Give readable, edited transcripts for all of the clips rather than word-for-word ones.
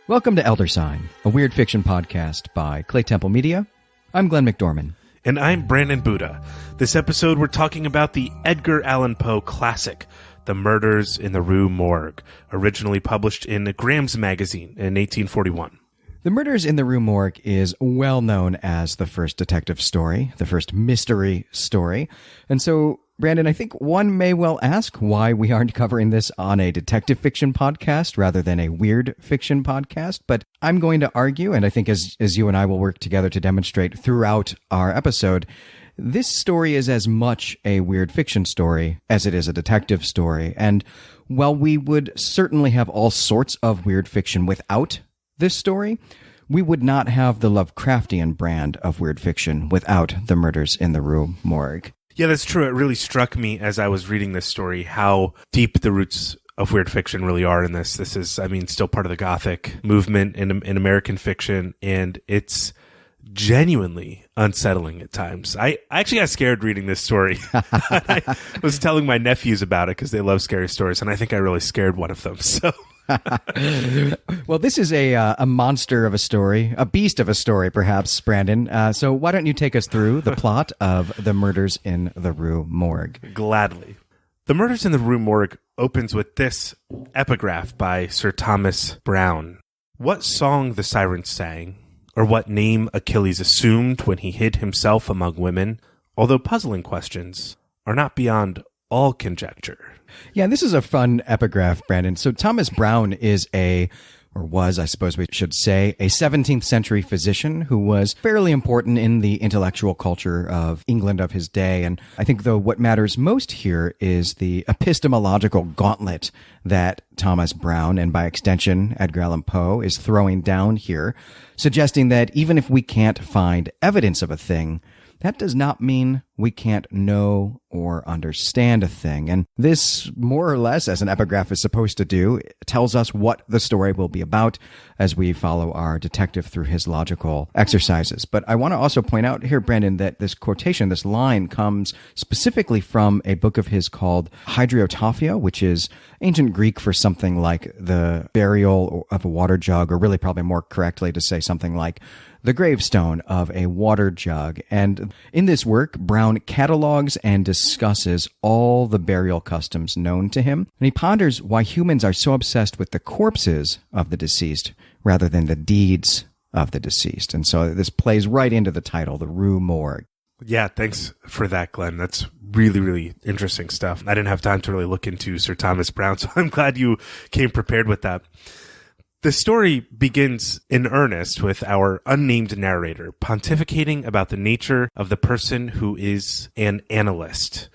Welcome to Elder Sign, a weird fiction podcast by Clay Temple Media. I'm Glenn McDorman. And I'm Brandon Buddha. This episode, we're talking about the Edgar Allan Poe classic, The Murders in the Rue Morgue, originally published in Graham's Magazine in 1841. The Murders in the Rue Morgue is well known as the first detective story, the first mystery story. And so, Brandon, I think one may well ask why we aren't covering this on a detective fiction podcast rather than a weird fiction podcast. But I'm going to argue, and I think as you and I will work together to demonstrate throughout our episode, this story is as much a weird fiction story as it is a detective story. And while we would certainly have all sorts of weird fiction without this story, we would not have the Lovecraftian brand of weird fiction without The Murders in the Rue Morgue. Yeah, that's true. It really struck me as I was reading this story how deep the roots of weird fiction really are in this. This is, still part of the Gothic movement in American fiction, and it's genuinely unsettling at times. I actually got scared reading this story. I was telling my nephews about it because they love scary stories, and I think I really scared one of them. So. Well, this is a monster of a story, a beast of a story, perhaps, Brandon. So why don't you take us through the plot of The Murders in the Rue Morgue? Gladly. The Murders in the Rue Morgue opens with this epigraph by Sir Thomas Browne. What song the sirens sang, or what name Achilles assumed when he hid himself among women, although puzzling questions, are not beyond all conjecture. Yeah, this is a fun epigraph, Brandon. So Thomas Browne is was, I suppose we should say, a 17th century physician who was fairly important in the intellectual culture of England of his day. And I think, though, what matters most here is the epistemological gauntlet that Thomas Browne, and by extension Edgar Allan Poe, is throwing down here, suggesting that even if we can't find evidence of a thing, that does not mean we can't know or understand a thing. And this, more or less, as an epigraph is supposed to do, tells us what the story will be about as we follow our detective through his logical exercises. But I want to also point out here, Brandon, that this quotation, this line, comes specifically from a book of his called Hydriotaphia, which is ancient Greek for something like the burial of a water jug, or really probably more correctly to say something like the gravestone of a water jug. And in this work, Browne catalogs and discusses all the burial customs known to him. And he ponders why humans are so obsessed with the corpses of the deceased rather than the deeds of the deceased. And so this plays right into the title, The Rue Morgue. Yeah, thanks for that, Glenn. That's really, really interesting stuff. I didn't have time to really look into Sir Thomas Browne, so I'm glad you came prepared with that. The story begins in earnest with our unnamed narrator pontificating about the nature of the person who is an analyst.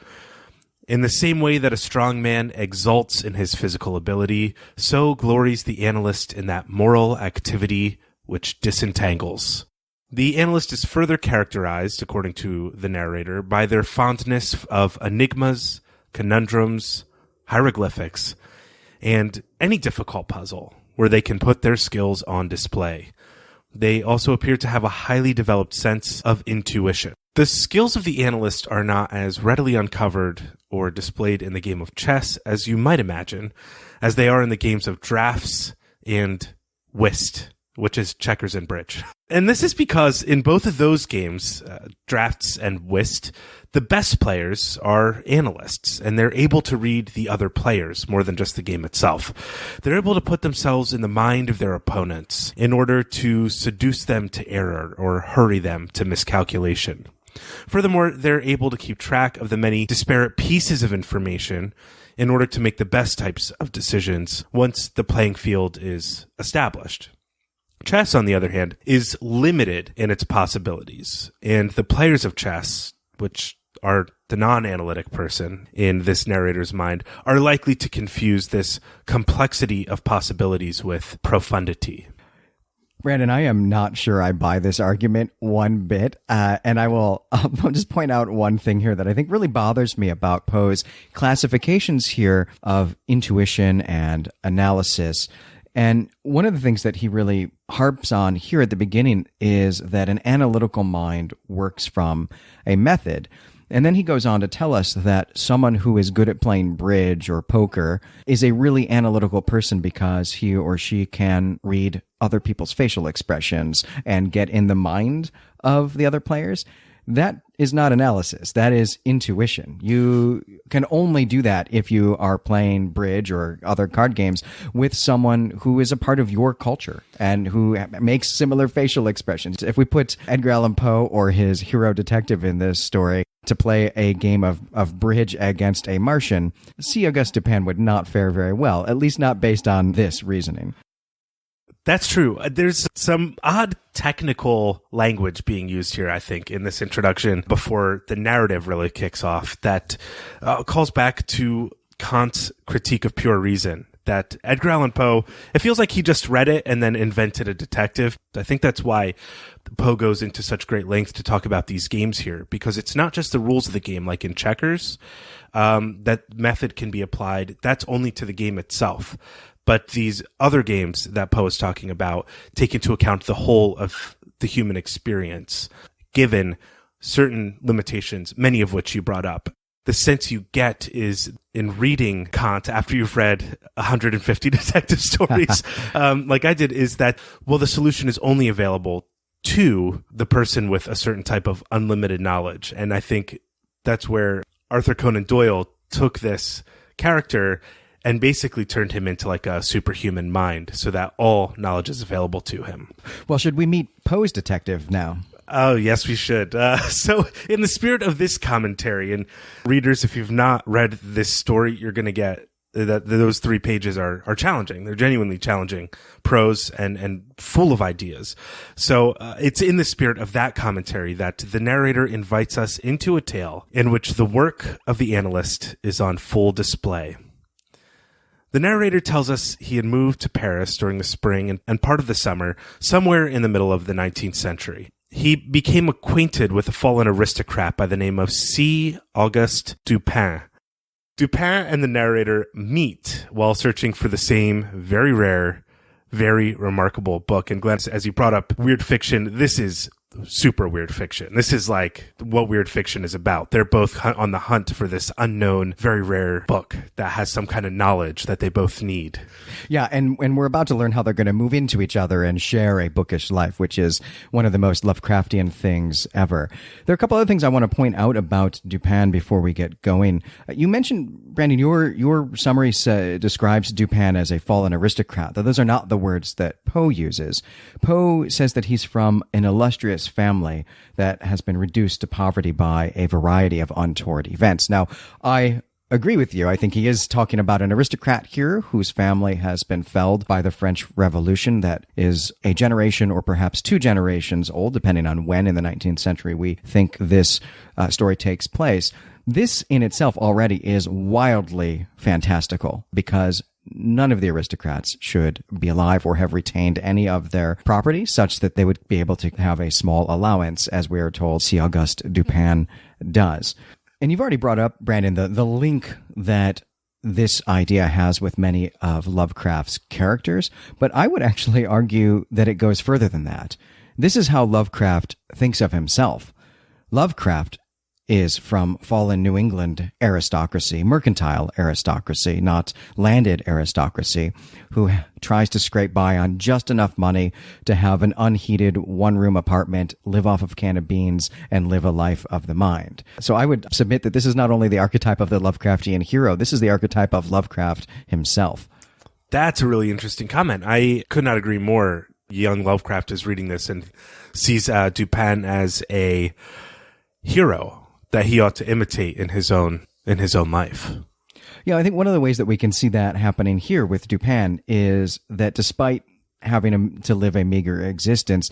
In the same way that a strong man exults in his physical ability, so glories the analyst in that moral activity which disentangles. The analyst is further characterized, according to the narrator, by their fondness of enigmas, conundrums, hieroglyphics, and any difficult puzzle where they can put their skills on display. They also appear to have a highly developed sense of intuition. The skills of the analyst are not as readily uncovered or displayed in the game of chess as you might imagine, as they are in the games of drafts and whist, which is checkers and bridge. And this is because in both of those games, drafts and whist, the best players are analysts, and they're able to read the other players more than just the game itself. They're able to put themselves in the mind of their opponents in order to seduce them to error or hurry them to miscalculation. Furthermore, they're able to keep track of the many disparate pieces of information in order to make the best types of decisions once the playing field is established. Chess, on the other hand, is limited in its possibilities, and the players of chess, which are the non-analytic person in this narrator's mind, are likely to confuse this complexity of possibilities with profundity. Brandon, I am not sure I buy this argument one bit, and I'll just point out one thing here that I think really bothers me about Poe's classifications here of intuition and analysis. And one of the things that he really harps on here at the beginning is that an analytical mind works from a method. And then he goes on to tell us that someone who is good at playing bridge or poker is a really analytical person because he or she can read other people's facial expressions and get in the mind of the other players. That is not analysis. That is intuition. You can only do that if you are playing bridge or other card games with someone who is a part of your culture and who makes similar facial expressions. If we put Edgar Allan Poe or his hero detective in this story to play a game of bridge against a Martian, C. Auguste Dupin would not fare very well, at least not based on this reasoning. That's true. There's some odd technical language being used here, I think, in this introduction before the narrative really kicks off that calls back to Kant's critique of pure reason. That Edgar Allan Poe, it feels like he just read it and then invented a detective. I think that's why Poe goes into such great length to talk about these games here, because it's not just the rules of the game, like in checkers, that method can be applied. That's only to the game itself. But these other games that Poe is talking about take into account the whole of the human experience, given certain limitations, many of which you brought up. The sense you get is in reading Kant after you've read 150 detective stories, like I did, is that, well, the solution is only available to the person with a certain type of unlimited knowledge. And I think that's where Arthur Conan Doyle took this character and basically turned him into like a superhuman mind so that all knowledge is available to him. Well, should we meet Poe's detective now? Oh, yes, we should. So in the spirit of this commentary, and readers, if you've not read this story, you're going to get that those 3 pages are challenging. They're genuinely challenging prose and full of ideas. So it's in the spirit of that commentary that the narrator invites us into a tale in which the work of the analyst is on full display. The narrator tells us he had moved to Paris during the spring and part of the summer, somewhere in the middle of the 19th century. He became acquainted with a fallen aristocrat by the name of C. Auguste Dupin. Dupin and the narrator meet while searching for the same very rare, very remarkable book. And Glenn, as you brought up weird fiction, this is super weird fiction. This is like what weird fiction is about. They're both on the hunt for this unknown, very rare book that has some kind of knowledge that they both need. Yeah, and we're about to learn how they're going to move into each other and share a bookish life, which is one of the most Lovecraftian things ever. There are a couple other things I want to point out about Dupin before we get going. You mentioned, Brandon, your summary describes Dupin as a fallen aristocrat, though those are not the words that Poe uses. Poe says that he's from an illustrious family that has been reduced to poverty by a variety of untoward events. Now, I agree with you. I think he is talking about an aristocrat here whose family has been felled by the French Revolution that is a generation or perhaps 2 generations old, depending on when in the 19th century we think this story takes place. This in itself already is wildly fantastical because none of the aristocrats should be alive or have retained any of their property such that they would be able to have a small allowance, as we are told C. Auguste Dupin does. And you've already brought up, Brandon, the link that this idea has with many of Lovecraft's characters, but I would actually argue that it goes further than that. This is how Lovecraft thinks of himself. Lovecraft is from fallen New England aristocracy, mercantile aristocracy, not landed aristocracy, who tries to scrape by on just enough money to have an unheated one-room apartment, live off of a can of beans, and live a life of the mind. So I would submit that this is not only the archetype of the Lovecraftian hero, this is the archetype of Lovecraft himself. That's a really interesting comment. I could not agree more. Young Lovecraft is reading this and sees Dupin as a hero that he ought to imitate in his own life. Yeah, I think one of the ways that we can see that happening here with Dupin is that despite having to live a meager existence,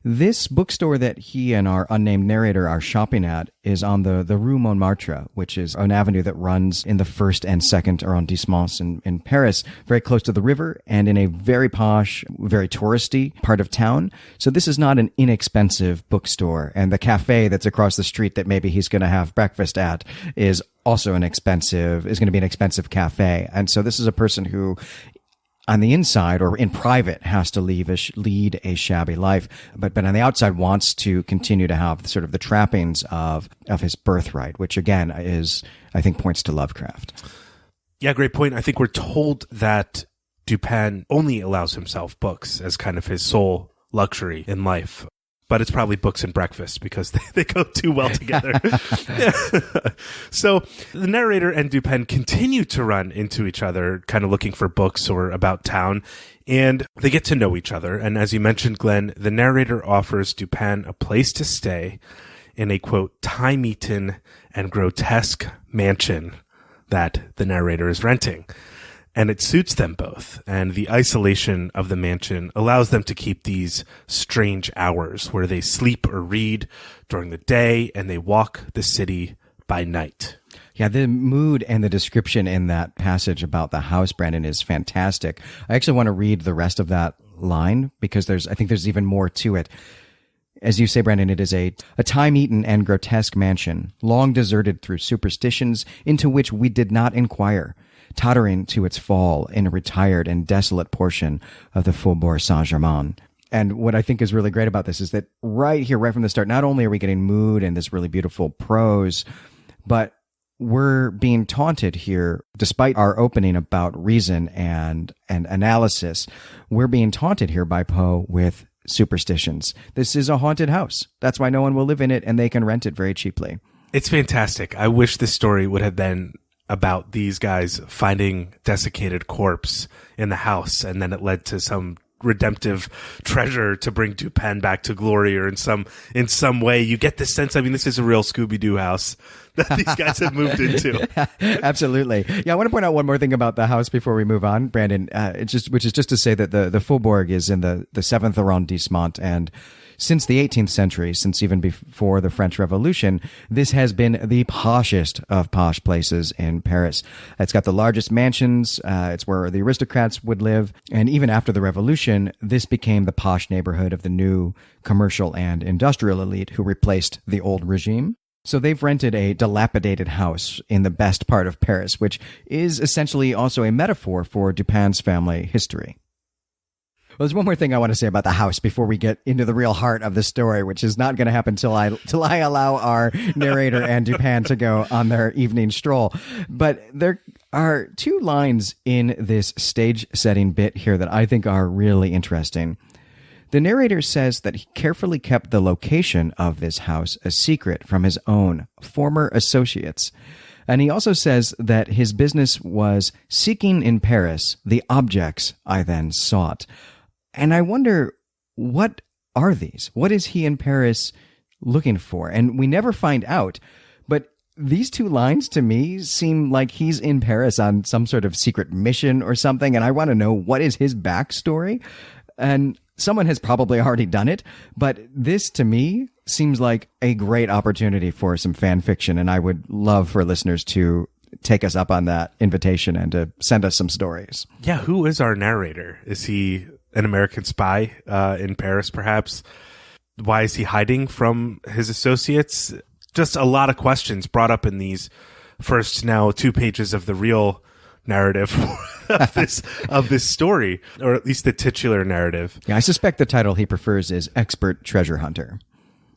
this bookstore that he and our unnamed narrator are shopping at is on the Rue Montmartre, which is an avenue that runs in the first and second arrondissements in Paris, very close to the river and in a very posh, very touristy part of town. So this is not an inexpensive bookstore. And the cafe that's across the street that maybe he's going to have breakfast at is also going to be an expensive cafe. And so this is a person who on the inside or in private has to lead a shabby life, but on the outside wants to continue to have sort of the trappings of his birthright, which again is, I think, points to Lovecraft. Yeah, great point. I think we're told that Dupin only allows himself books as kind of his sole luxury in life. But it's probably books and breakfast because they go too well together. So the narrator and Dupin continue to run into each other, kind of looking for books or about town, and they get to know each other. And as you mentioned, Glenn, the narrator offers Dupin a place to stay in a, quote, time-eaten and grotesque mansion that the narrator is renting. And it suits them both. And the isolation of the mansion allows them to keep these strange hours where they sleep or read during the day and they walk the city by night. Yeah, the mood and the description in that passage about the house, Brandon, is fantastic. I actually want to read the rest of that line because I think there's even more to it. As you say, Brandon, it is a time-eaten and grotesque mansion, long deserted through superstitions into which we did not inquire, tottering to its fall in a retired and desolate portion of the Faubourg Saint-Germain. And what I think is really great about this is that right here, right from the start, not only are we getting mood and this really beautiful prose, but we're being taunted here, despite our opening about reason and analysis, we're being taunted here by Poe with superstitions. This is a haunted house. That's why no one will live in it, and they can rent it very cheaply. It's fantastic. I wish this story would have been about these guys finding desiccated corpse in the house, and then it led to some redemptive treasure to bring Dupin back to glory, or in some way you get this sense. I mean, this is a real Scooby-Doo house that these guys have moved into. Absolutely. Yeah, I want to point out one more thing about the house before we move on, Brandon. Which is just to say that the Faubourg is in the 7th arrondissement, and since the 18th century, since even before the French Revolution, this has been the poshest of posh places in Paris. It's got the largest mansions. It's where the aristocrats would live. And even after the Revolution, this became the posh neighborhood of the new commercial and industrial elite who replaced the old regime. So they've rented a dilapidated house in the best part of Paris, which is essentially also a metaphor for Dupin's family history. Well, there's one more thing I want to say about the house before we get into the real heart of the story, which is not going to happen till I allow our narrator and Dupin to go on their evening stroll. But there are two lines in this stage setting bit here that I think are really interesting. The narrator says that he carefully kept the location of this house a secret from his own former associates. And he also says that his business was seeking in Paris the objects I then sought. And I wonder, what are these? What is he in Paris looking for? And we never find out. But these two lines to me seem like he's in Paris on some sort of secret mission or something. And I want to know, what is his backstory? And someone has probably already done it. But this to me seems like a great opportunity for some fan fiction. And I would love for listeners to take us up on that invitation and to send us some stories. Yeah, who is our narrator? Is he an American spy in Paris, perhaps? Why is he hiding from his associates? Just a lot of questions brought up in these first now 2 pages of the real narrative of this story, or at least the titular narrative. Yeah, I suspect the title he prefers is Expert Treasure Hunter.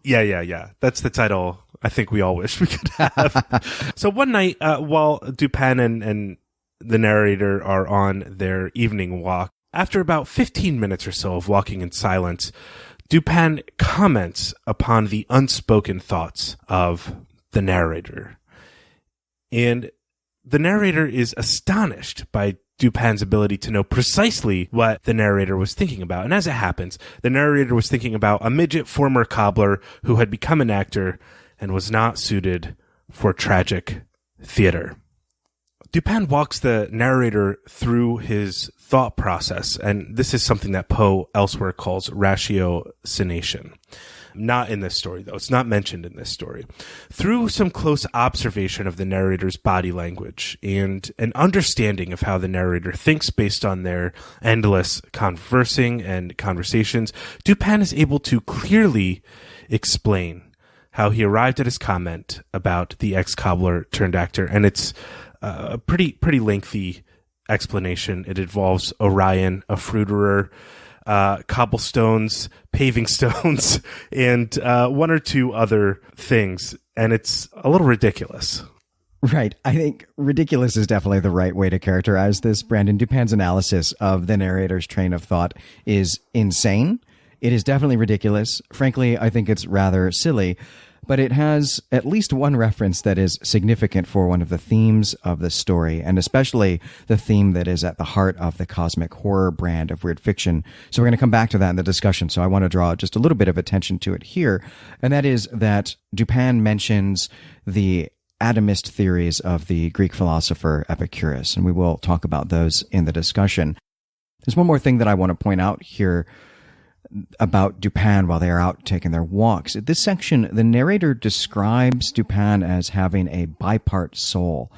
Yeah. That's the title I think we all wish we could have. So one night, while Dupin and the narrator are on their evening walk, after about 15 minutes or so of walking in silence, Dupin comments upon the unspoken thoughts of the narrator. And the narrator is astonished by Dupin's ability to know precisely what the narrator was thinking about. And as it happens, the narrator was thinking about a midget former cobbler who had become an actor and was not suited for tragic theater. Dupin walks the narrator through his thought process, and this is something that Poe elsewhere calls ratiocination. Not in this story, though. It's not mentioned in this story. Through some close observation of the narrator's body language and an understanding of how the narrator thinks based on their endless conversing and conversations, Dupin is able to clearly explain how he arrived at his comment about the ex-cobbler turned actor, and it's a pretty lengthy explanation. It involves Orion, a fruiterer, cobblestones, paving stones, and one or two other things. And it's a little ridiculous. Right. I think ridiculous is definitely the right way to characterize this. Brandon, Dupin's analysis of the narrator's train of thought is insane. It is definitely ridiculous. Frankly, I think it's rather silly, but it has at least one reference that is significant for one of the themes of the story, and especially the theme that is at the heart of the cosmic horror brand of weird fiction. So we're going to come back to that in the discussion, so I want to draw just a little bit of attention to it here, and that is that Dupin mentions the atomist theories of the Greek philosopher Epicurus, and we will talk about those in the discussion. There's one more thing that I want to point out here about Dupin while they are out taking their walks. This section, the narrator describes Dupin as having a bipart soul,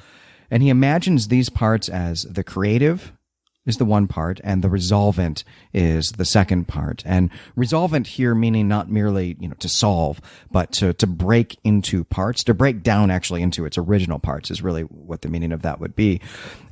and he imagines these parts as the creative is the one part, and the resolvent is the second part. And resolvent here meaning not merely, to solve, but to break into parts, to break down actually into its original parts is really what the meaning of that would be.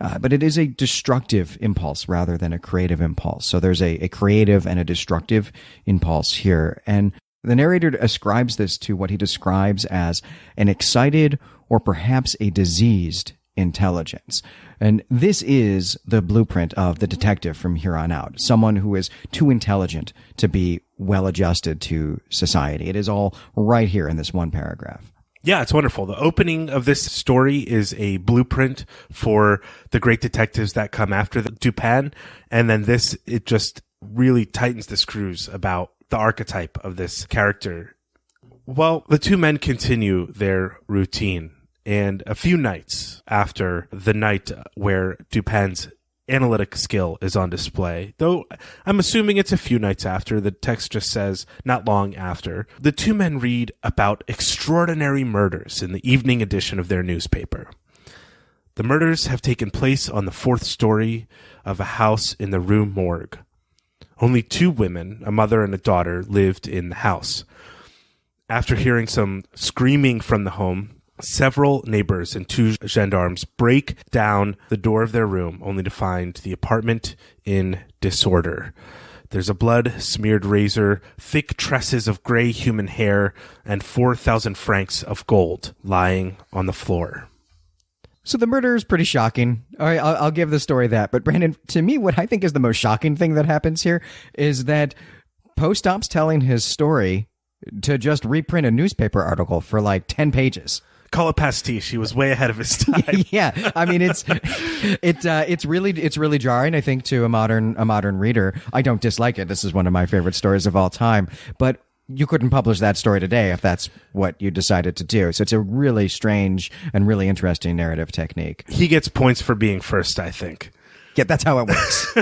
But it is a destructive impulse rather than a creative impulse. So there's a creative and a destructive impulse here. And the narrator ascribes this to what he describes as an excited or perhaps a diseased intelligence. And this is the blueprint of the detective from here on out. Someone who is too intelligent to be well adjusted to society. It is all right here in this one paragraph. Yeah, it's wonderful. The opening of this story is a blueprint for the great detectives that come after Dupin. And then it just really tightens the screws about the archetype of this character. Well, the two men continue their routine. And a few nights after the night where Dupin's analytic skill is on display, though I'm assuming it's a few nights after, the text just says not long after, the two men read about extraordinary murders in the evening edition of their newspaper. The murders have taken place on the 4th story of a house in the Rue Morgue. Only 2 women, a mother and a daughter, lived in the house. After hearing some screaming from the home, several neighbors and 2 gendarmes break down the door of their room only to find the apartment in disorder. There's a blood-smeared razor, thick tresses of gray human hair, and 4,000 francs of gold lying on the floor. So the murder is pretty shocking. All right, I'll give the story that. But Brandon, to me, what I think is the most shocking thing that happens here is that Poe stops telling his story to just reprint a newspaper article for like 10 pages. Call it pastiche. He was way ahead of his time. Yeah, I mean it's really jarring, I think, to a modern reader. I don't dislike it. This is one of my favorite stories of all time. But you couldn't publish that story today if that's what you decided to do. So it's a really strange and really interesting narrative technique. He gets points for being first, I think. Yeah, that's how it works.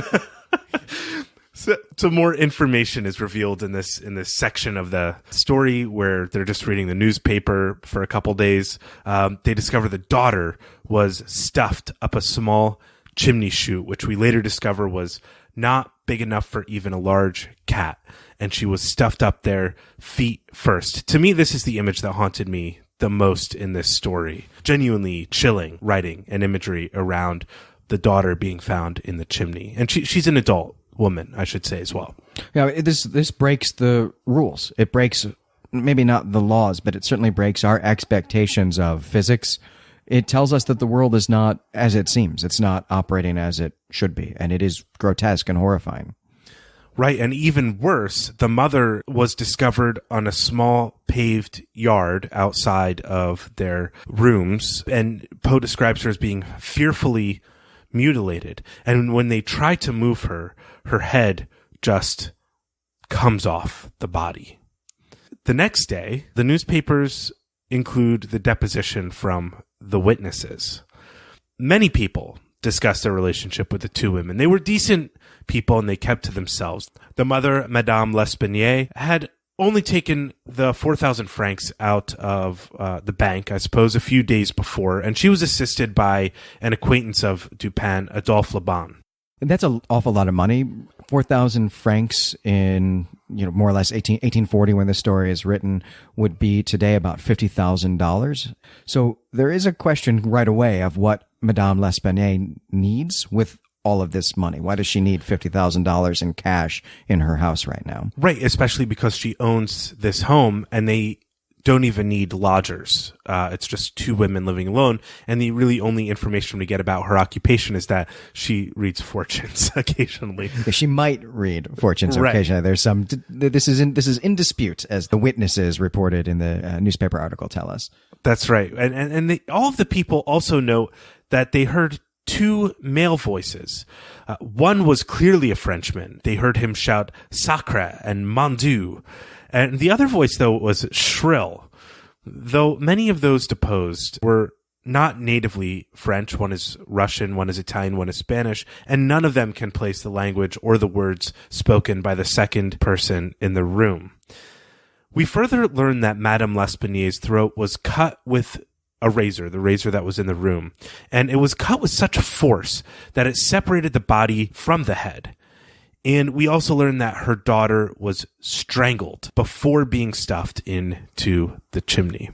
So more information is revealed in this section of the story where they're just reading the newspaper for a couple days. They discover the daughter was stuffed up a small chimney chute, which we later discover was not big enough for even a large cat. And she was stuffed up there feet first. To me, this is the image that haunted me the most in this story. Genuinely chilling writing and imagery around the daughter being found in the chimney. And she's an adult woman, I should say, as well. Yeah, this breaks the rules. It breaks maybe not the laws, but it certainly breaks our expectations of physics. It tells us that the world is not as it seems. It's not operating as it should be, and it is grotesque and horrifying. Right, and even worse, the mother was discovered on a small paved yard outside of their rooms, and Poe describes her as being fearfully mutilated. And when they try to move her, her head just comes off the body. The next day, the newspapers include the deposition from the witnesses. Many people discussed their relationship with the 2 women. They were decent people and they kept to themselves. The mother, Madame L'Espanaye, had only taken the 4,000 francs out of the bank, I suppose, a few days before, and she was assisted by an acquaintance of Dupin, Adolphe Laban. And that's an awful lot of money. 4,000 francs in, more or less 1840 when the story is written would be today about $50,000. So there is a question right away of what Madame L'Espanaye needs with all of this money? Why does she need $50,000 in cash in her house right now? Right, especially because she owns this home and they don't even need lodgers. It's just two women living alone. And the really only information we get about her occupation is that she reads fortunes occasionally. Yeah, she might read fortunes Right. occasionally. There's some, this is in dispute, as the witnesses reported in the newspaper article tell us. That's right. And all of the people also note that they heard two male voices. One was clearly a Frenchman. They heard him shout "Sacre" and "Mon Dieu." And the other voice, though, was shrill. Though many of those deposed were not natively French. One is Russian, one is Italian, one is Spanish, and none of them can place the language or the words spoken by the second person in the room. We further learn that Madame L'Espinier's throat was cut with a razor, the razor that was in the room, and it was cut with such force that it separated the body from the head. And we also learned that her daughter was strangled before being stuffed into the chimney.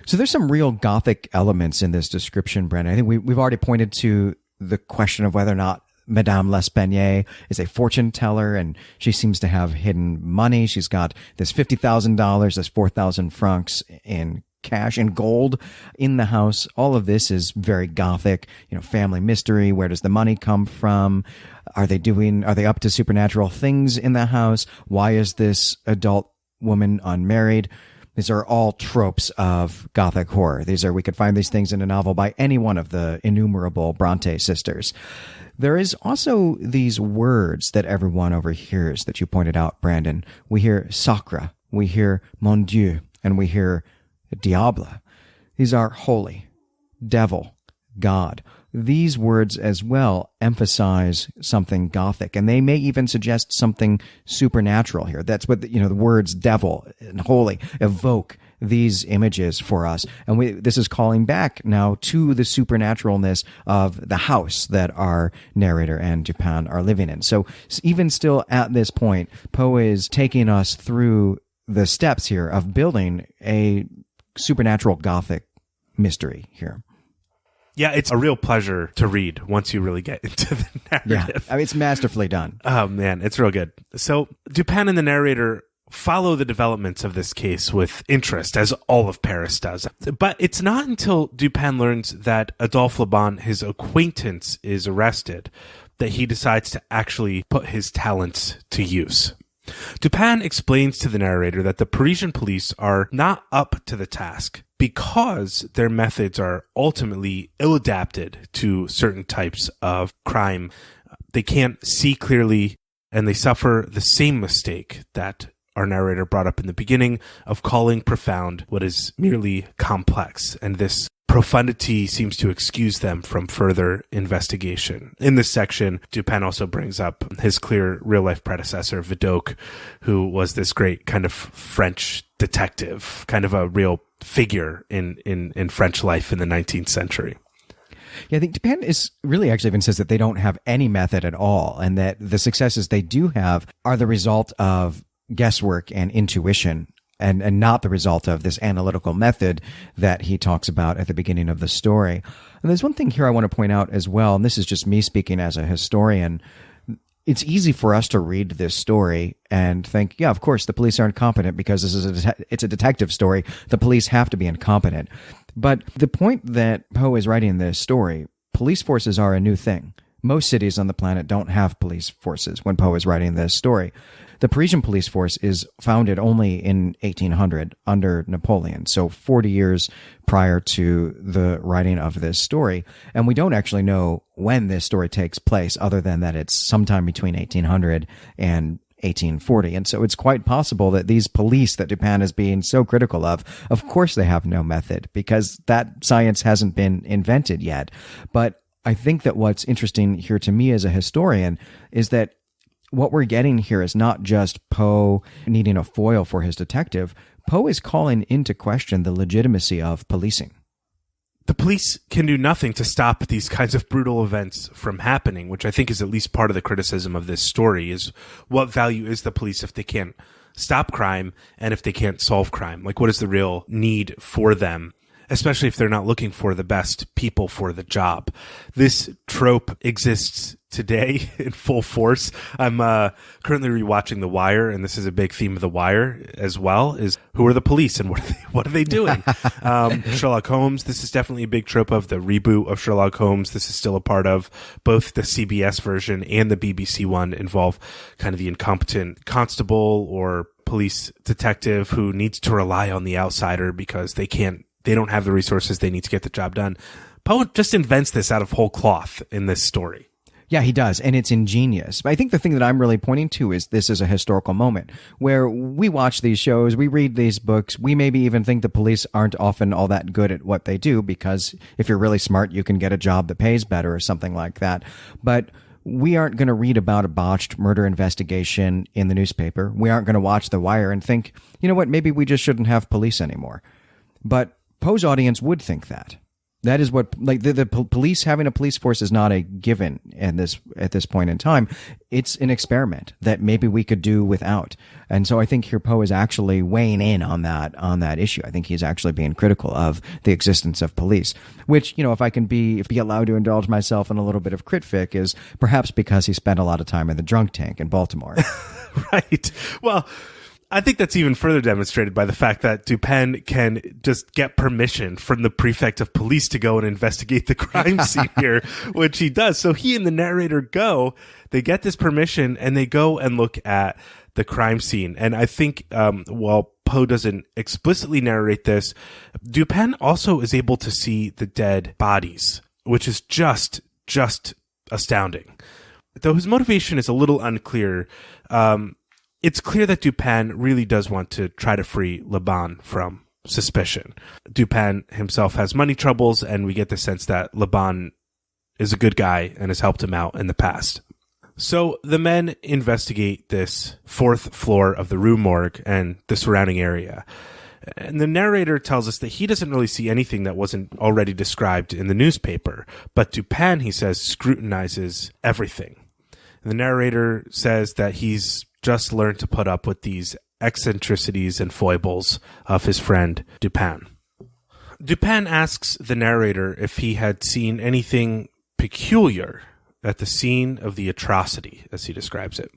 So there's some real Gothic elements in this description, Brandon. I think we've already pointed to the question of whether or not Madame L'Espinier is a fortune teller, and she seems to have hidden money. She's got this $50,000, this 4,000 francs in cash and gold in the house. All of this is very Gothic, family mystery. Where does the money come from? Are they up to supernatural things in the house? Why is this adult woman unmarried? These are all tropes of Gothic horror. We could find these things in a novel by any one of the innumerable Bronte sisters. There is also these words that everyone overhears that you pointed out, Brandon. We hear sacre, we hear mon Dieu, and we hear diable. These are holy, devil, God. These words as well emphasize something Gothic, and they may even suggest something supernatural here. That's what the words devil and holy evoke these images for us. And this is calling back now to the supernaturalness of the house that our narrator and Dupin are living in. So even still at this point, Poe is taking us through the steps here of building a supernatural Gothic mystery here. Yeah, it's a real pleasure to read once you really get into the narrative. Yeah, it's masterfully done. Oh, man, it's real good. So Dupin and the narrator follow the developments of this case with interest, as all of Paris does. But it's not until Dupin learns that Adolphe Laban, his acquaintance, is arrested, that he decides to actually put his talents to use. Dupin explains to the narrator that the Parisian police are not up to the task because their methods are ultimately ill-adapted to certain types of crime. They can't see clearly, and they suffer the same mistake that our narrator brought up in the beginning of calling profound what is merely complex, and this profundity seems to excuse them from further investigation. In this section, Dupin also brings up his clear real-life predecessor, Vidocq, who was this great kind of French detective, kind of a real figure in French life in the 19th century. Yeah, I think Dupin is really actually even says that they don't have any method at all, and that the successes they do have are the result of guesswork and intuition, and not the result of this analytical method that he talks about at the beginning of the story. And there's one thing here I want to point out as well, and this is just me speaking as a historian. It's easy for us to read this story and think, yeah, of course, the police are incompetent because this is it's a detective story. The police have to be incompetent. But the point that Poe is writing in this story, police forces are a new thing. Most cities on the planet don't have police forces when Poe is writing this story. The Parisian police force is founded only in 1800 under Napoleon, so 40 years prior to the writing of this story. And we don't actually know when this story takes place, other than that it's sometime between 1800 and 1840. And so it's quite possible that these police that Dupin is being so critical of course they have no method, because that science hasn't been invented yet. But I think that what's interesting here to me as a historian is that what we're getting here is not just Poe needing a foil for his detective. Poe is calling into question the legitimacy of policing. The police can do nothing to stop these kinds of brutal events from happening, which I think is at least part of the criticism of this story, is what value is the police if they can't stop crime and if they can't solve crime? Like, what is the real need for them? Especially if they're not looking for the best people for the job. This trope exists today in full force. I'm currently rewatching The Wire, and this is a big theme of The Wire as well, is who are the police and what are they doing? Sherlock Holmes, this is definitely a big trope of the reboot of Sherlock Holmes. This is still a part of both the CBS version and the BBC one, involve kind of the incompetent constable or police detective who needs to rely on the outsider because they don't have the resources they need to get the job done. Poe just invents this out of whole cloth in this story. Yeah, he does, and it's ingenious. But I think the thing that I'm really pointing to is this is a historical moment where we watch these shows, we read these books, we maybe even think the police aren't often all that good at what they do because if you're really smart, you can get a job that pays better or something like that. But we aren't going to read about a botched murder investigation in the newspaper. We aren't going to watch The Wire and think, you know what, maybe we just shouldn't have police anymore. But Poe's audience would think that. That is what, like, the police, having a police force is not a given at this point in time. It's an experiment that maybe we could do without. And so I think here Poe is actually weighing in on that issue. I think he's actually being critical of the existence of police, which, you know, if I be allowed to indulge myself in a little bit of critfic, is perhaps because he spent a lot of time in the drunk tank in Baltimore. Right. Well, I think that's even further demonstrated by the fact that Dupin can just get permission from the prefect of police to go and investigate the crime scene here, which he does. So he and the narrator they get this permission and they go and look at the crime scene. And I think, while Poe doesn't explicitly narrate this, Dupin also is able to see the dead bodies, which is just astounding. Though his motivation is a little unclear, it's clear that Dupin really does want to try to free Laban from suspicion. Dupin himself has money troubles, and we get the sense that Laban is a good guy and has helped him out in the past. So the men investigate this fourth floor of the Rue Morgue and the surrounding area. And the narrator tells us that he doesn't really see anything that wasn't already described in the newspaper. But Dupin, he says, scrutinizes everything. And the narrator says that he's just learned to put up with these eccentricities and foibles of his friend Dupin. Dupin asks the narrator if he had seen anything peculiar at the scene of the atrocity, as he describes it.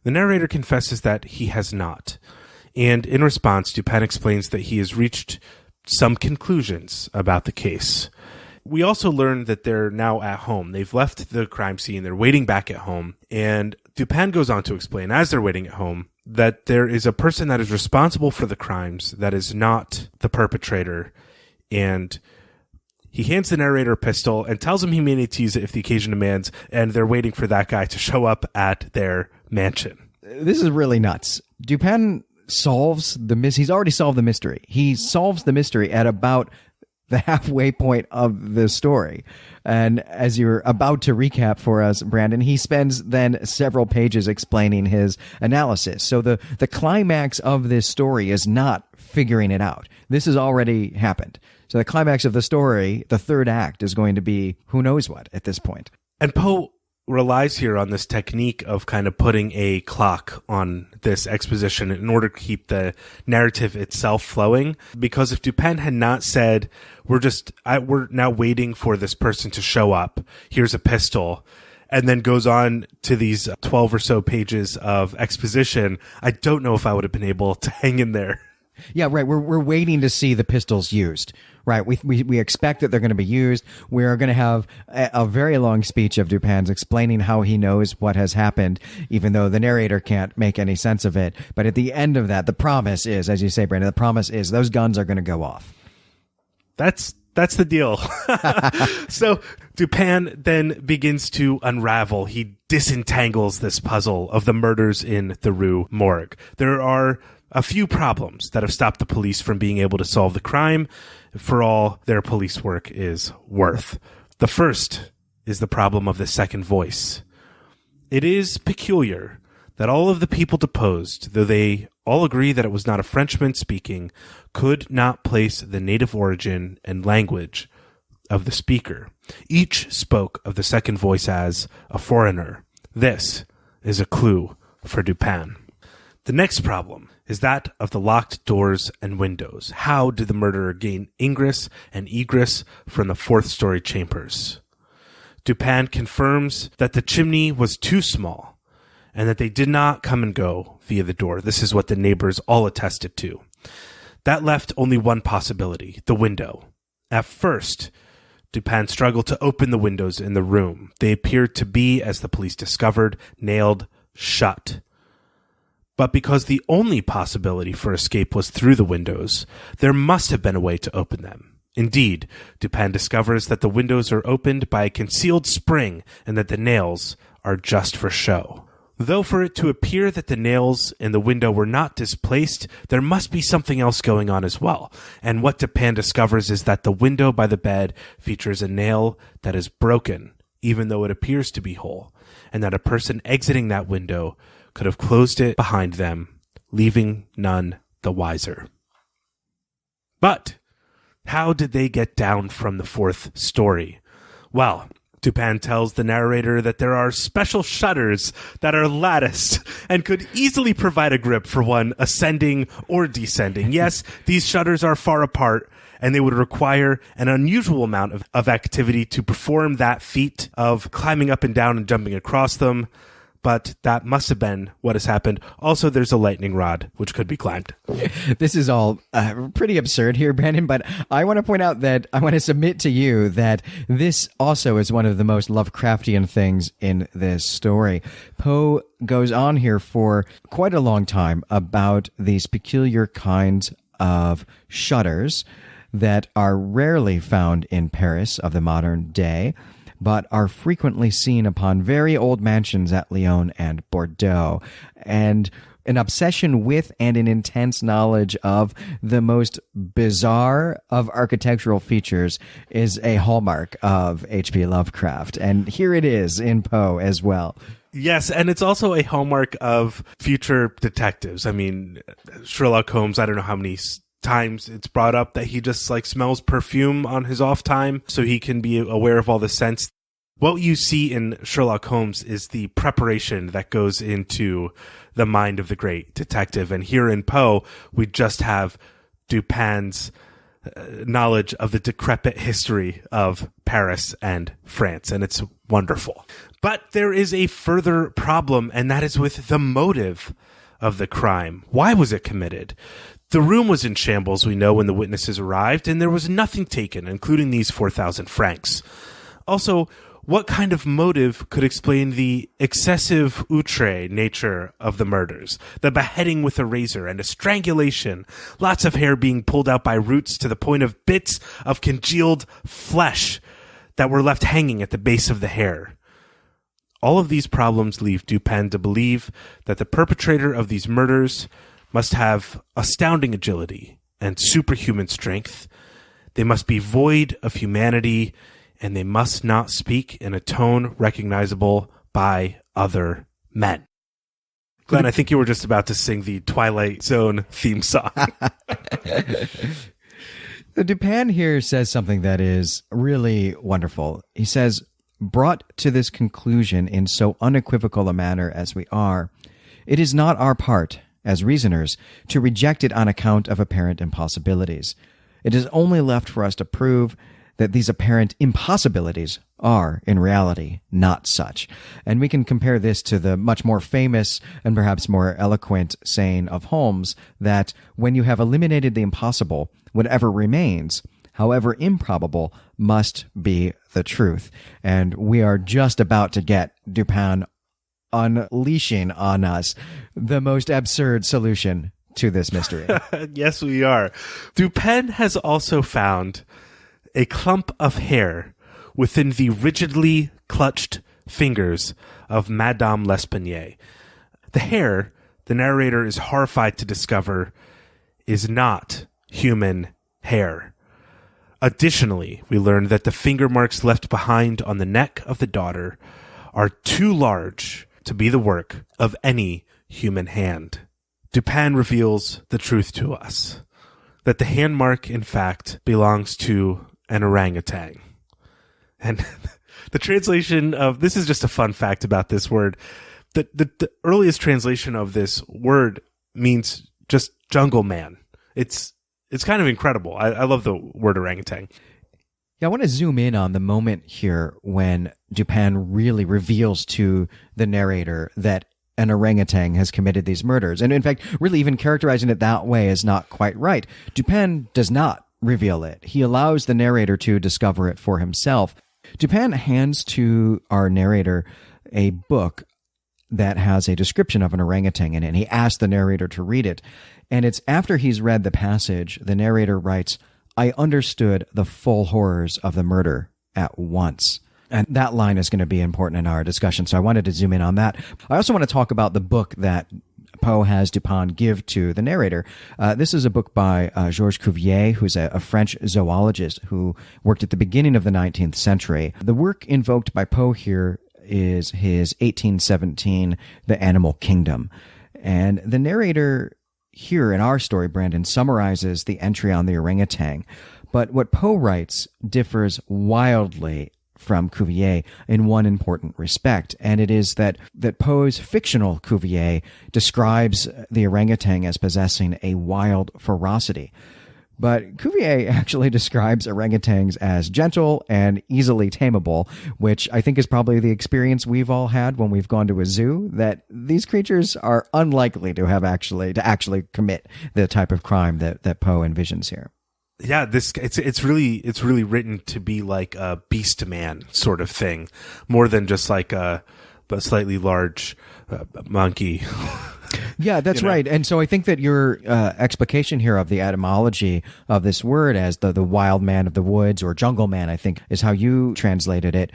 The narrator confesses that he has not, and in response, Dupin explains that he has reached some conclusions about the case. We also learn that they're now at home. They've left the crime scene. They're waiting back at home. And Dupin goes on to explain, as they're waiting at home, that there is a person that is responsible for the crimes that is not the perpetrator. And he hands the narrator a pistol and tells him he may need to use it if the occasion demands. And they're waiting for that guy to show up at their mansion. This is really nuts. Dupin solves he's already solved the mystery. He solves the mystery at about the halfway point of the story. And as you're about to recap for us, Brandon, he spends then several pages explaining his analysis. So the climax of this story is not figuring it out. This has already happened. So the climax of the story, the third act, is going to be who knows what at this point. And Poe relies here on this technique of kind of putting a clock on this exposition in order to keep the narrative itself flowing. Because if Dupin had not said, we're now waiting for this person to show up, here's a pistol, and then goes on to these 12 or so pages of exposition, I don't know if I would have been able to hang in there. Yeah, right. We're waiting to see the pistols used. Right. We expect that they're going to be used. We're going to have a very long speech of Dupin's explaining how he knows what has happened, even though the narrator can't make any sense of it. But at the end of that, the promise is, as you say, Brandon, the promise is those guns are going to go off. That's the deal. So Dupin then begins to unravel. He disentangles this puzzle of the murders in the Rue Morgue. There are a few problems that have stopped the police from being able to solve the crime for all their police work is worth. The first is the problem of the second voice. It is peculiar that all of the people deposed, though they all agree that it was not a Frenchman speaking, could not place the native origin and language of the speaker. Each spoke of the second voice as a foreigner. This is a clue for Dupin. The next problem is that of the locked doors and windows. How did the murderer gain ingress and egress from the fourth-story chambers? Dupin confirms that the chimney was too small and that they did not come and go via the door. This is what the neighbors all attested to. That left only one possibility, the window. At first, Dupin struggled to open the windows in the room. They appeared to be, as the police discovered, nailed shut. But because the only possibility for escape was through the windows, there must have been a way to open them. Indeed, Dupin discovers that the windows are opened by a concealed spring and that the nails are just for show. Though for it to appear that the nails in the window were not displaced, there must be something else going on as well. And what Dupin discovers is that the window by the bed features a nail that is broken, even though it appears to be whole, and that a person exiting that window could have closed it behind them, leaving none the wiser. But how did they get down from the fourth story? Well, Dupin tells the narrator that there are special shutters that are latticed and could easily provide a grip for one ascending or descending. Yes, these shutters are far apart, and they would require an unusual amount of activity to perform that feat of climbing up and down and jumping across them. But that must have been what has happened. Also, there's a lightning rod, which could be climbed. This is all pretty absurd here, Brandon, but I want to point out that I want to submit to you that this also is one of the most Lovecraftian things in this story. Poe goes on here for quite a long time about these peculiar kinds of shutters that are rarely found in Paris of the modern day, but are frequently seen upon very old mansions at Lyon and Bordeaux, and an obsession with and an intense knowledge of the most bizarre of architectural features is a hallmark of H.P. Lovecraft, and here it is in Poe as well. Yes, and it's also a hallmark of future detectives. I mean, Sherlock Holmes, I don't know how many times it's brought up that he just like smells perfume on his off time so he can be aware of all the scents. What you see in Sherlock Holmes is the preparation that goes into the mind of the great detective. And here in Poe, we just have Dupin's knowledge of the decrepit history of Paris and France. And it's wonderful. But there is a further problem, and that is with the motive of the crime. Why was it committed? The room was in shambles, we know, when the witnesses arrived, and there was nothing taken, including these 4,000 francs. Also, what kind of motive could explain the excessive outre nature of the murders? The beheading with a razor and a strangulation, lots of hair being pulled out by roots to the point of bits of congealed flesh that were left hanging at the base of the hair. All of these problems leave Dupin to believe that the perpetrator of these murders must have astounding agility and superhuman strength. They must be void of humanity, and they must not speak in a tone recognizable by other men. Glenn, I think you were just about to sing the Twilight Zone theme song. Dupin here says something that is really wonderful. He says, brought to this conclusion in so unequivocal a manner as we are, it is not our part, as reasoners, to reject it on account of apparent impossibilities. It is only left for us to prove that these apparent impossibilities are, in reality, not such. And we can compare this to the much more famous and perhaps more eloquent saying of Holmes that when you have eliminated the impossible, whatever remains, however improbable, must be the truth. And we are just about to get Dupin unleashing on us the most absurd solution to this mystery. Yes, we are. Dupin has also found a clump of hair within the rigidly clutched fingers of Madame L'Espanaye. The hair, the narrator is horrified to discover, is not human hair. Additionally, we learn that the finger marks left behind on the neck of the daughter are too large to be the work of any human hand. Dupin reveals the truth to us, that the hand mark, in fact, belongs to an orangutan. And the translation of, this is just a fun fact about this word, the earliest translation of this word means just jungle man. It's kind of incredible. I love the word orangutan. Yeah, I want to zoom in on the moment here when Dupin really reveals to the narrator that an orangutan has committed these murders. And in fact, really even characterizing it that way is not quite right. Dupin does not reveal it. He allows the narrator to discover it for himself. Dupin hands to our narrator a book that has a description of an orangutan in it, and he asks the narrator to read it. And it's after he's read the passage, the narrator writes, "I understood the full horrors of the murder at once." And that line is going to be important in our discussion, so I wanted to zoom in on that. I also want to talk about the book that Poe has Dupin give to the narrator. This is a book by Georges Cuvier, who's a French zoologist who worked at the beginning of the 19th century. The work invoked by Poe here is his 1817 The Animal Kingdom. And the narrator here in our story, Brandon, summarizes the entry on the orangutan. But what Poe writes differs wildly from Cuvier in one important respect, and it is that Poe's fictional Cuvier describes the orangutan as possessing a wild ferocity. But Cuvier actually describes orangutans as gentle and easily tameable, which I think is probably the experience we've all had when we've gone to a zoo, that these creatures are unlikely to have actually commit the type of crime that Poe envisions here. Yeah, it's really written to be like a beast man sort of thing, more than just like a slightly large monkey. Yeah, that's right. And so I think that your explication here of the etymology of this word as the wild man of the woods, or jungle man, I think is how you translated it,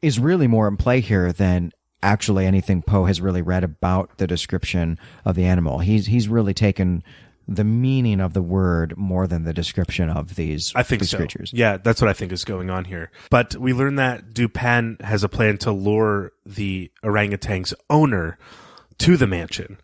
is really more in play here than actually anything Poe has really read about the description of the animal. He's really taken the meaning of the word more than the description of these creatures. Yeah, that's what I think is going on here. But we learn that Dupin has a plan to lure the orangutan's owner to the mansion.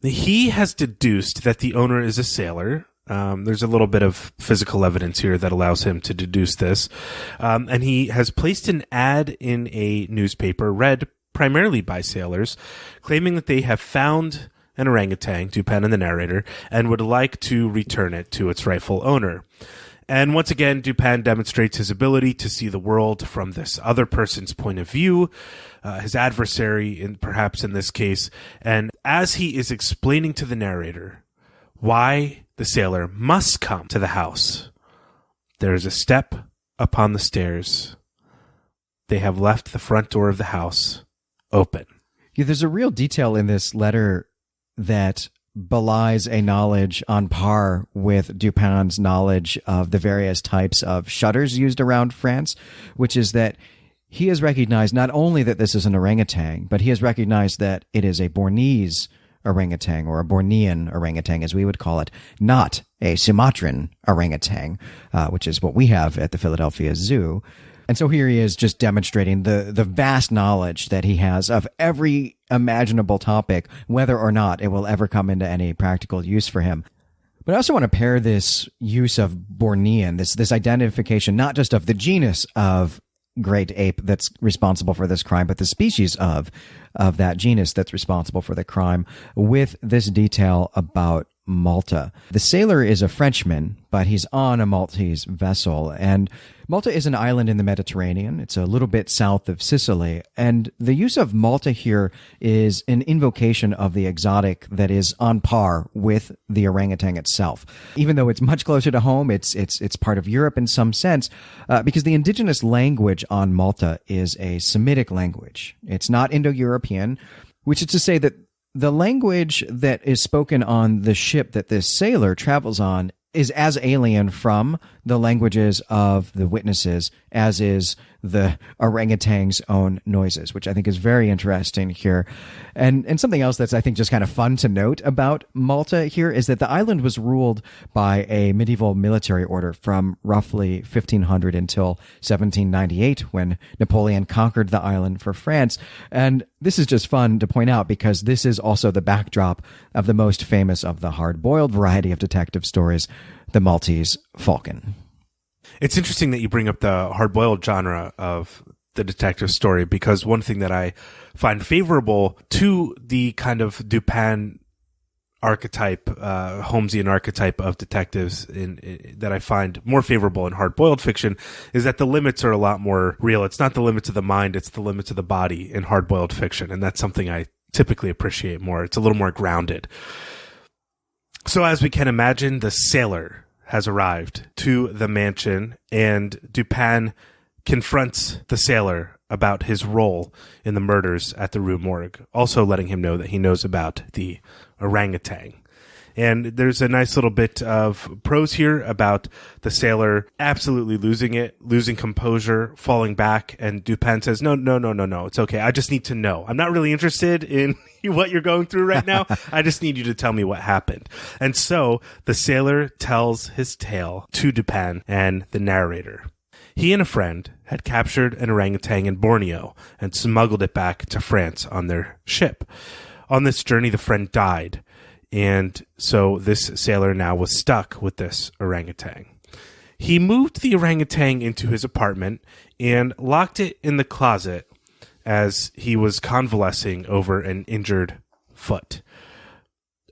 He has deduced that the owner is a sailor. There's a little bit of physical evidence here that allows him to deduce this. And he has placed an ad in a newspaper read primarily by sailors, claiming that they have found an orangutan, Dupin and the narrator, and would like to return it to its rightful owner. And once again, Dupin demonstrates his ability to see the world from this other person's point of view, his adversary, perhaps in this case. And as he is explaining to the narrator why the sailor must come to the house, there is a step upon the stairs. They have left the front door of the house open. Yeah, there's a real detail in this letter that belies a knowledge on par with Dupin's knowledge of the various types of shutters used around France, which is that he has recognized not only that this is an orangutan, but he has recognized that it is a Bornese orangutan, or a Bornean orangutan, as we would call it, not a Sumatran orangutan, which is what we have at the Philadelphia Zoo. And so here he is just demonstrating the vast knowledge that he has of every imaginable topic, whether or not it will ever come into any practical use for him. But I also want to pair this use of Bornean, this identification, not just of the genus of great ape that's responsible for this crime, but the species of that genus that's responsible for the crime, with this detail about Malta. The sailor is a Frenchman, but he's on a Maltese vessel, and Malta is an island in the Mediterranean. It's a little bit south of Sicily, and the use of Malta here is an invocation of the exotic that is on par with the orangutan itself. Even though it's much closer to home, it's part of Europe in some sense, because the indigenous language on Malta is a Semitic language. It's not Indo-European, which is to say that the language that is spoken on the ship that this sailor travels on is as alien from the languages of the witnesses as is the orangutan's own noises, which I think is very interesting here. And something else that's, I think, just kind of fun to note about Malta here is that the island was ruled by a medieval military order from roughly 1500 until 1798, when Napoleon conquered the island for France. And this is just fun to point out because this is also the backdrop of the most famous of the hard-boiled variety of detective stories, the Maltese Falcon. It's interesting that you bring up the hard-boiled genre of the detective story, because one thing that I find favorable to the kind of Dupin archetype, Holmesian archetype of detectives that I find more favorable in hard-boiled fiction is that the limits are a lot more real. It's not the limits of the mind, it's the limits of the body in hard-boiled fiction, and that's something I typically appreciate more. It's a little more grounded. So as we can imagine, the sailor has arrived to the mansion, and Dupin confronts the sailor about his role in the murders at the Rue Morgue, also letting him know that he knows about the orangutan. And there's a nice little bit of prose here about the sailor absolutely losing it, losing composure, falling back, and Dupin says, no, it's okay. I just need to know. I'm not really interested in what you're going through right now. I just need you to tell me what happened. And so the sailor tells his tale to Dupin and the narrator. He and a friend had captured an orangutan in Borneo and smuggled it back to France on their ship. On this journey, the friend died, and so this sailor now was stuck with this orangutan. He moved the orangutan into his apartment and locked it in the closet as he was convalescing over an injured foot.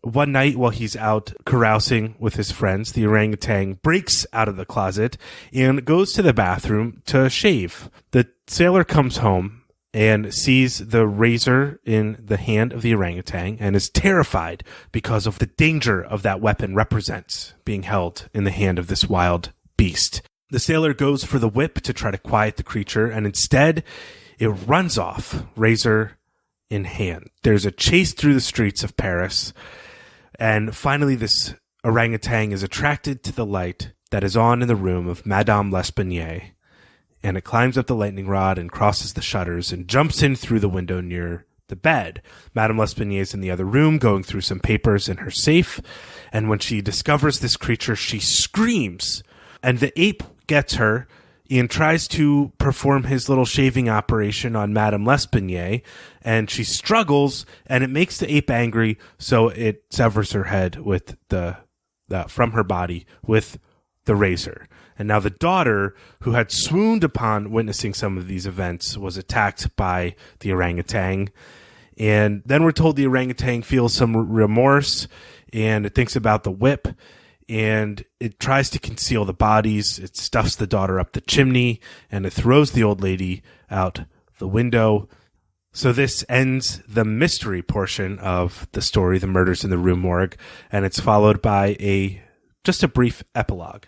One night while he's out carousing with his friends, the orangutan breaks out of the closet and goes to the bathroom to shave. The sailor comes home and sees the razor in the hand of the orangutan and is terrified because of the danger of that weapon represents being held in the hand of this wild beast. The sailor goes for the whip to try to quiet the creature, and instead it runs off, razor in hand. There's a chase through the streets of Paris, and finally this orangutan is attracted to the light that is on in the room of Madame L'Espanaye, and it climbs up the lightning rod and crosses the shutters and jumps in through the window near the bed. Madame L'Espanaye is in the other room going through some papers in her safe, and when she discovers this creature, she screams, and the ape gets her and tries to perform his little shaving operation on Madame L'Espanaye, and she struggles, and it makes the ape angry, so it severs her head with from her body with the razor. And now the daughter, who had swooned upon witnessing some of these events, was attacked by the orangutan. And then we're told the orangutan feels some remorse, and it thinks about the whip, and it tries to conceal the bodies. It stuffs the daughter up the chimney, and it throws the old lady out the window. So this ends the mystery portion of the story, The Murders in the Rue Morgue, and it's followed by just a brief epilogue.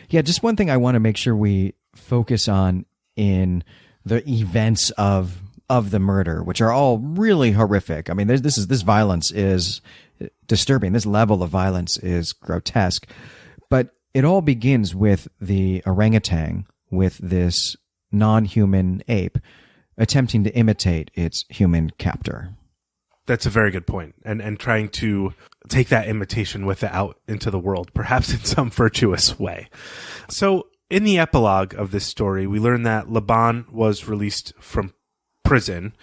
Yeah, just one thing I want to make sure we focus on in the events of the murder, which are all really horrific. I mean, this violence is disturbing. This level of violence is grotesque. But it all begins with the orangutan, with this non-human ape, attempting to imitate its human captor. That's a very good point. And trying to take that imitation with it out into the world, perhaps in some virtuous way. So in the epilogue of this story, we learn that Laban was released from prison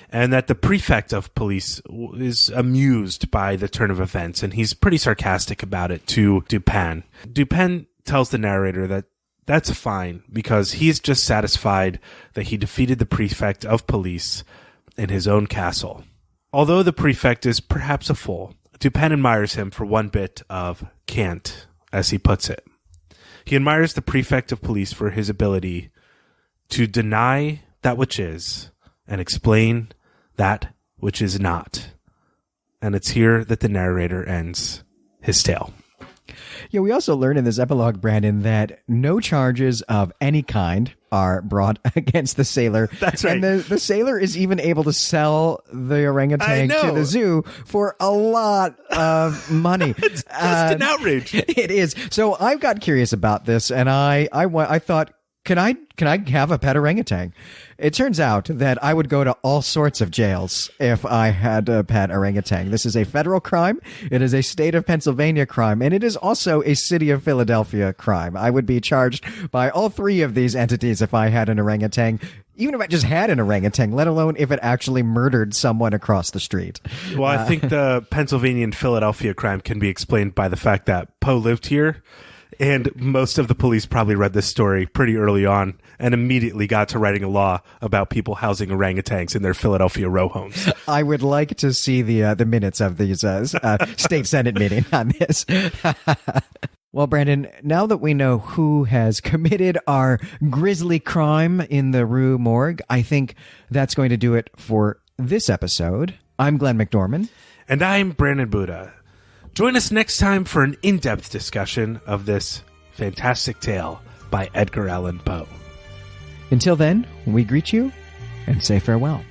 and that the prefect of police is amused by the turn of events, and he's pretty sarcastic about it to Dupin. Dupin tells the narrator that that's fine because he's just satisfied that he defeated the prefect of police in his own castle. Although the prefect is perhaps a fool, Dupin admires him for one bit of cant, as he puts it. He admires the prefect of police for his ability to deny that which is and explain that which is not. And it's here that the narrator ends his tale. Yeah, we also learn in this epilogue, Brandon, that no charges of any kind are brought against the sailor. That's right. And the sailor is even able to sell the orangutan to the zoo for a lot of money. It's just an outrage. It is. So I got curious about this, and I thought, can I have a pet orangutan? It turns out that I would go to all sorts of jails if I had a pet orangutan. This is a federal crime. It is a state of Pennsylvania crime, and it is also a city of Philadelphia crime. I would be charged by all three of these entities if I had an orangutan, even if I just had an orangutan, let alone if it actually murdered someone across the street. Well, I think the Pennsylvania and Philadelphia crime can be explained by the fact that Poe lived here. And most of the police probably read this story pretty early on and immediately got to writing a law about people housing orangutans in their Philadelphia row homes. I would like to see the minutes of these state senate meeting on this. Well, Brandon, now that we know who has committed our grisly crime in the Rue Morgue, I think that's going to do it for this episode. I'm Glenn McDormand. And I'm Brandon Buddha. Join us next time for an in-depth discussion of this fantastic tale by Edgar Allan Poe. Until then, we greet you and say farewell.